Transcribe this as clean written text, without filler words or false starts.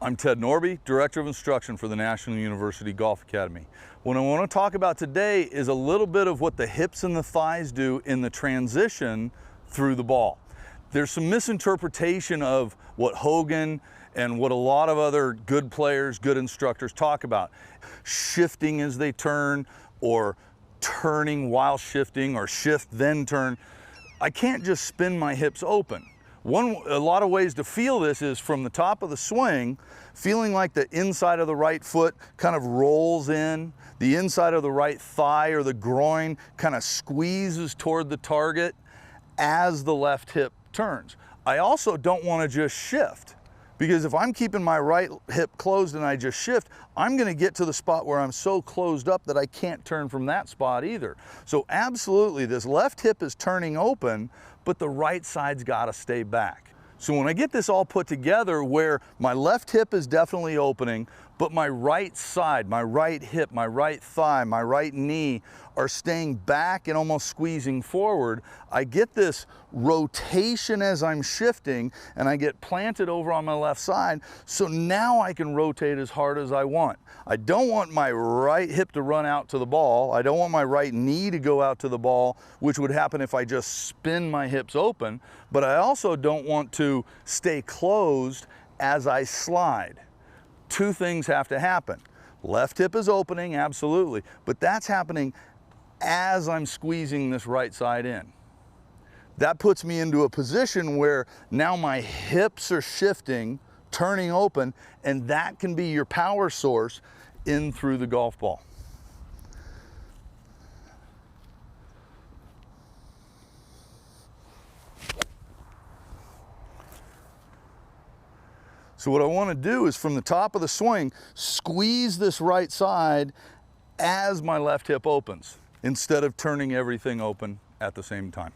I'm Ted Norby, Director of Instruction for the National University Golf Academy. What I want to talk about today is a little bit of what the hips and the thighs do in the transition through the ball. There's some misinterpretation of what Hogan and what a lot of other good players, good instructors talk about. Shifting as they turn, or turning while shifting, or shift then turn. I can't just spin my hips open. A lot of ways to feel this is from the top of the swing, feeling like the inside of the right foot kind of rolls in, the inside of the right thigh or the groin kind of squeezes toward the target as the left hip turns. I also don't want to just shift, because if I'm keeping my right hip closed and I just shift, I'm going to get to the spot where I'm so closed up that I can't turn from that spot either. So absolutely, this left hip is turning open, but the right side's got to stay back. So when I get this all put together where my left hip is definitely opening, but my right side, my right hip, my right thigh, my right knee are staying back and almost squeezing forward, I get this rotation as I'm shifting, and I get planted over on my left side, so now I can rotate as hard as I want. I don't want my right hip to run out to the ball. I don't want my right knee to go out to the ball, which would happen if I just spin my hips open, but I also don't want to stay closed as I slide. Two things have to happen. Left hip is opening, absolutely, but that's happening as I'm squeezing this right side in. That puts me into a position where now my hips are shifting, turning open, and that can be your power source in through the golf ball. So what I want to do is from the top of the swing, squeeze this right side as my left hip opens, instead of turning everything open at the same time.